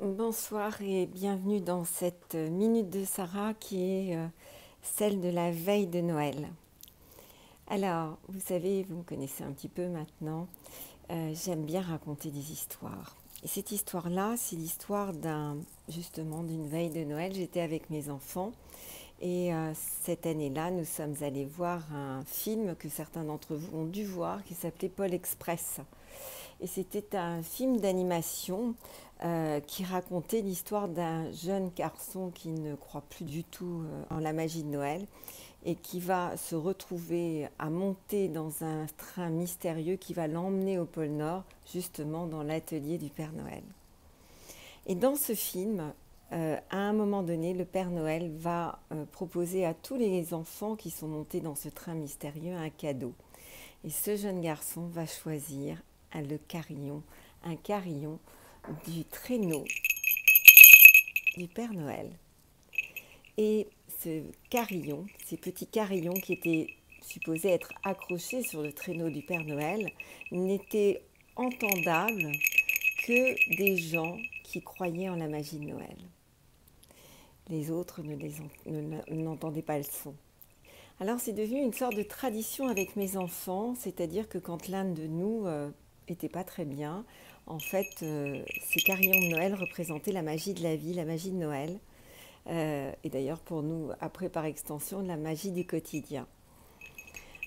Bonsoir et bienvenue dans cette minute de Sarah qui est celle de la veille de Noël. Alors, vous savez, vous me connaissez un petit peu maintenant, j'aime bien raconter des histoires. Et cette histoire-là, c'est l'histoire justement d'une veille de Noël. J'étais avec mes enfants et cette année-là, nous sommes allés voir un film que certains d'entre vous ont dû voir qui s'appelait Pôle Express. Et c'était un film d'animation qui racontait l'histoire d'un jeune garçon qui ne croit plus du tout en la magie de Noël et qui va se retrouver à monter dans un train mystérieux qui va l'emmener au pôle Nord, justement dans l'atelier du Père Noël. Et dans ce film, à un moment donné, le Père Noël va proposer à tous les enfants qui sont montés dans ce train mystérieux un cadeau. Et ce jeune garçon va choisir un carillon du traîneau du Père Noël. Et ce carillon, ces petits carillons qui étaient supposés être accrochés sur le traîneau du Père Noël, n'étaient entendables que des gens qui croyaient en la magie de Noël. Les autres n'entendaient pas le son. Alors c'est devenu une sorte de tradition avec mes enfants, c'est-à-dire que quand l'un de nous était pas très bien, en fait, ces carillons de Noël représentaient la magie de la vie, la magie de Noël, et d'ailleurs pour nous, après par extension, la magie du quotidien.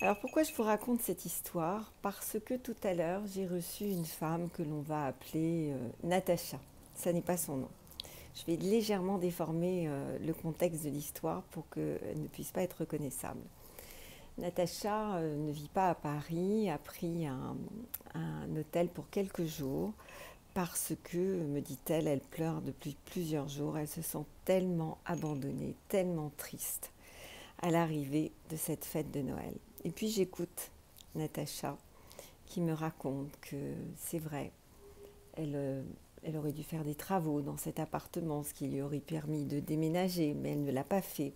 Alors pourquoi je vous raconte cette histoire? Parce que tout à l'heure, j'ai reçu une femme que l'on va appeler Natacha. Ça n'est pas son nom. Je vais légèrement déformer le contexte de l'histoire pour qu'elle ne puisse pas être reconnaissable. Natacha ne vit pas à Paris, a pris un hôtel pour quelques jours parce que, me dit-elle, elle pleure depuis plusieurs jours. Elle se sent tellement abandonnée, tellement triste à l'arrivée de cette fête de Noël. Et puis j'écoute Natacha qui me raconte que c'est vrai, elle aurait dû faire des travaux dans cet appartement, ce qui lui aurait permis de déménager, mais elle ne l'a pas fait.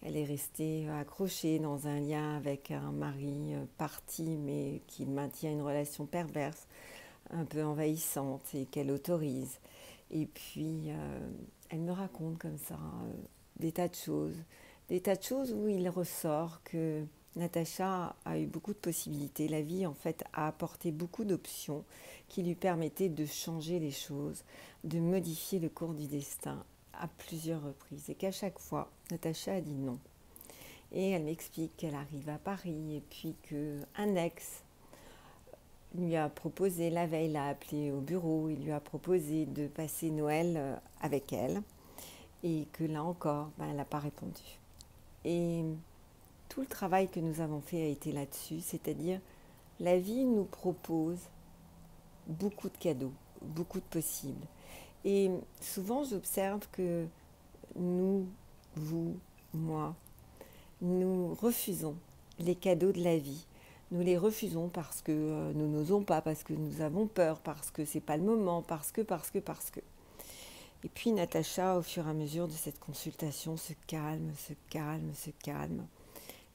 Elle est restée accrochée dans un lien avec un mari parti, mais qui maintient une relation perverse, un peu envahissante et qu'elle autorise. Et puis, elle me raconte comme ça des tas de choses où il ressort que Natacha a eu beaucoup de possibilités. La vie, en fait, a apporté beaucoup d'options qui lui permettaient de changer les choses, de modifier le cours du destin à plusieurs reprises. Et qu'à chaque fois, Natacha a dit non. Et elle m'explique qu'elle arrive à Paris et puis qu'un ex lui a proposé, la veille, l'a appelé au bureau, il lui a proposé de passer Noël avec elle. Et que là encore, elle n'a pas répondu. Et tout le travail que nous avons fait a été là-dessus, c'est-à-dire la vie nous propose beaucoup de cadeaux, beaucoup de possibles. Et souvent, j'observe que nous, vous, moi, nous refusons les cadeaux de la vie. Nous les refusons parce que nous n'osons pas, parce que nous avons peur, parce que c'est pas le moment, parce que. Et puis Natacha, au fur et à mesure de cette consultation, se calme.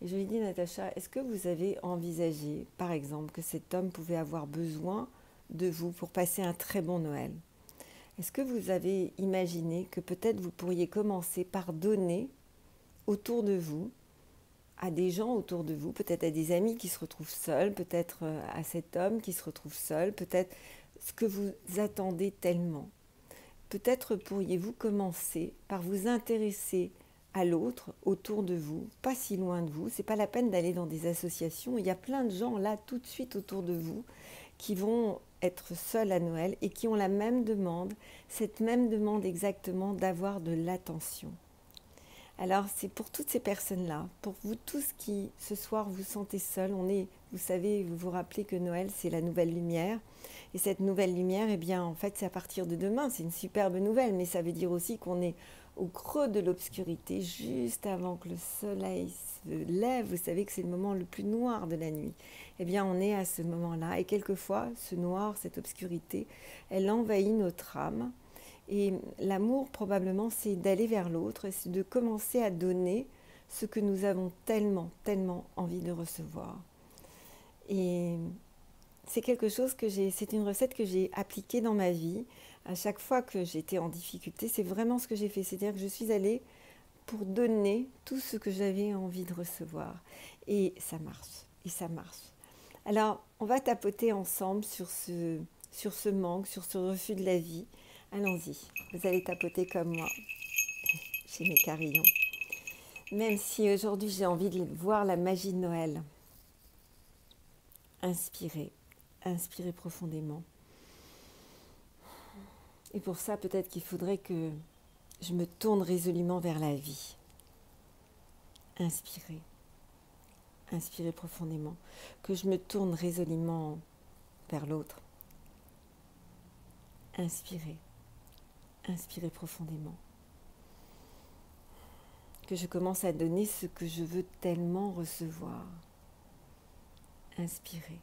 Et je lui dis, Natacha, est-ce que vous avez envisagé, par exemple, que cet homme pouvait avoir besoin de vous pour passer un très bon Noël? Est-ce que vous avez imaginé que peut-être vous pourriez commencer par donner autour de vous, à des gens autour de vous, peut-être à des amis qui se retrouvent seuls, peut-être à cet homme qui se retrouve seul, peut-être ce que vous attendez tellement. Peut-être pourriez-vous commencer par vous intéresser à l'autre autour de vous, pas si loin de vous. C'est pas la peine d'aller dans des associations. Il y a plein de gens là tout de suite autour de vous qui vont être seuls à Noël et qui ont la même demande, cette même demande exactement d'avoir de l'attention. Alors c'est pour toutes ces personnes-là, pour vous tous qui ce soir vous sentez seuls, vous savez, vous vous rappelez que Noël c'est la nouvelle lumière, et cette nouvelle lumière, eh bien en fait c'est à partir de demain, c'est une superbe nouvelle, mais ça veut dire aussi qu'on est au creux de l'obscurité, juste avant que le soleil se lève, vous savez que c'est le moment le plus noir de la nuit, eh bien on est à ce moment-là, et quelquefois ce noir, cette obscurité, elle envahit notre âme. Et l'amour, probablement, c'est d'aller vers l'autre, c'est de commencer à donner ce que nous avons tellement, tellement envie de recevoir. Et c'est quelque chose c'est une recette que j'ai appliquée dans ma vie. À chaque fois que j'étais en difficulté, c'est vraiment ce que j'ai fait. C'est-à-dire que je suis allée pour donner tout ce que j'avais envie de recevoir. Et ça marche, et ça marche. Alors, on va tapoter ensemble sur ce manque, sur ce refus de la vie. Allons-y, vous allez tapoter comme moi, chez mes carillons. Même si aujourd'hui j'ai envie de voir la magie de Noël. Inspirez, inspirez profondément. Et pour ça, peut-être qu'il faudrait que je me tourne résolument vers la vie. Inspirez, inspirez profondément. Que je me tourne résolument vers l'autre. Inspirez, inspirez profondément. Que je commence à donner ce que je veux tellement recevoir. Inspirez,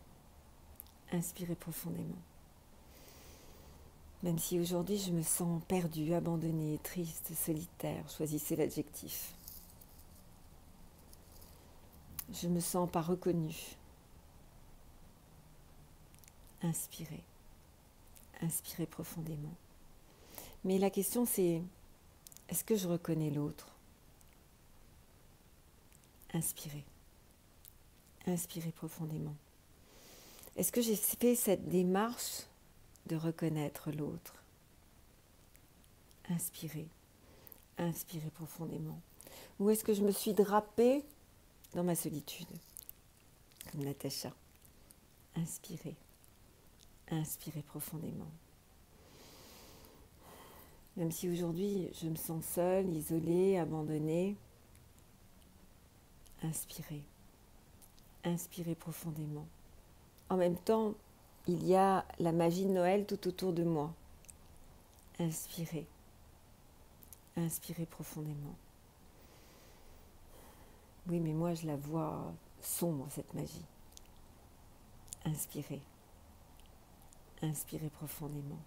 inspirez profondément. Même si aujourd'hui je me sens perdue, abandonnée, triste, solitaire, choisissez l'adjectif. Je ne me sens pas reconnue. Inspirez, inspirez profondément. Mais la question c'est, est-ce que je reconnais l'autre ? Inspirez, inspirez profondément. Est-ce que j'ai fait cette démarche de reconnaître l'autre ? Inspirez, inspirez profondément. Ou est-ce que je me suis drapée dans ma solitude, comme Natacha ? Inspirez, inspirez profondément. Même si aujourd'hui je me sens seule, isolée, abandonnée, inspirez, inspirez profondément. En même temps, il y a la magie de Noël tout autour de moi. Inspirez, inspirez profondément. Oui, mais moi je la vois sombre, cette magie. Inspirez, inspirez profondément.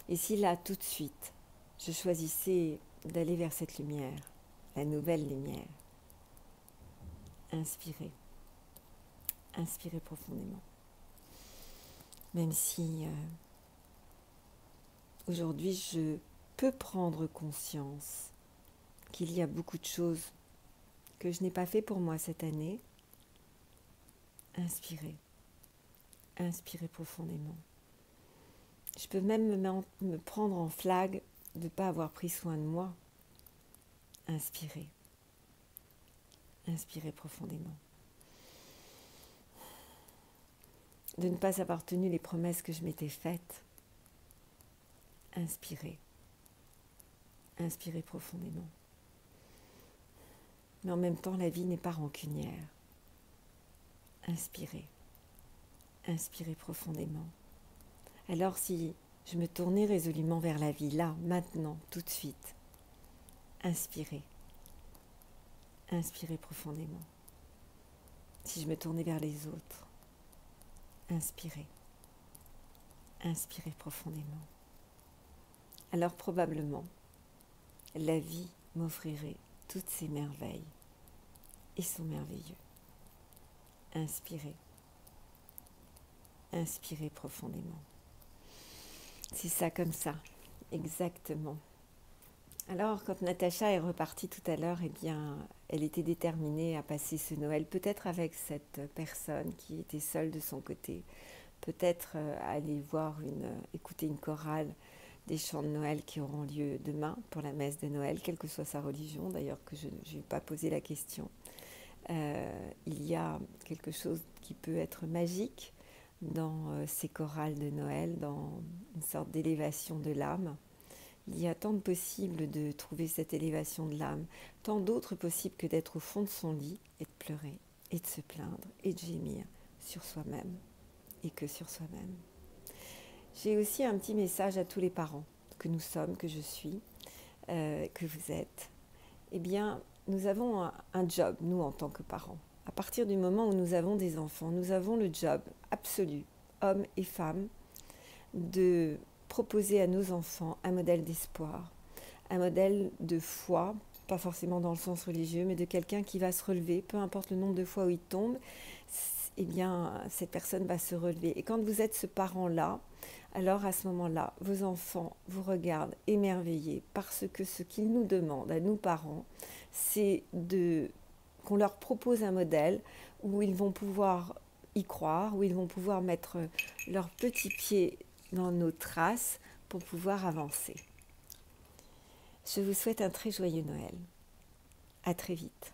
Et si là, tout de suite, je choisissais d'aller vers cette lumière, la nouvelle lumière, inspirez, inspirez profondément. Même si aujourd'hui je peux prendre conscience qu'il y a beaucoup de choses que je n'ai pas fait pour moi cette année, inspirez, inspirez profondément. Je peux même me prendre en flag de ne pas avoir pris soin de moi. Inspirez, inspirez profondément. De ne pas avoir tenu les promesses que je m'étais faites. Inspirez, inspirez profondément. Mais en même temps, la vie n'est pas rancunière. Inspirez, inspirez profondément. Alors si je me tournais résolument vers la vie, là, maintenant, tout de suite, inspirez, inspirez profondément. Si je me tournais vers les autres, inspirez, inspirez profondément. Alors probablement, la vie m'offrirait toutes ces merveilles et sont merveilleux. Inspirez, inspirez profondément. C'est ça comme ça, exactement. Alors, quand Natacha est repartie tout à l'heure, eh bien, elle était déterminée à passer ce Noël, peut-être avec cette personne qui était seule de son côté, peut-être aller écouter une chorale des chants de Noël qui auront lieu demain pour la messe de Noël, quelle que soit sa religion, d'ailleurs que je n'ai pas posé la question. Il y a quelque chose qui peut être magique dans ces chorales de Noël, dans une sorte d'élévation de l'âme. Il y a tant de possibles de trouver cette élévation de l'âme, tant d'autres possibles que d'être au fond de son lit et de pleurer, et de se plaindre, et de gémir sur soi-même, et que sur soi-même. J'ai aussi un petit message à tous les parents que nous sommes, que je suis, que vous êtes. Eh bien, nous avons un job, nous, en tant que parents. À partir du moment où nous avons des enfants, nous avons le job absolu, hommes et femmes, de proposer à nos enfants un modèle d'espoir, un modèle de foi, pas forcément dans le sens religieux, mais de quelqu'un qui va se relever, peu importe le nombre de fois où il tombe, eh bien, cette personne va se relever. Et quand vous êtes ce parent-là, alors à ce moment-là, vos enfants vous regardent émerveillés parce que ce qu'ils nous demandent, à nous parents, c'est qu'on leur propose un modèle où ils vont pouvoir y croire, où ils vont pouvoir mettre leurs petits pieds dans nos traces pour pouvoir avancer. Je vous souhaite un très joyeux Noël. À très vite.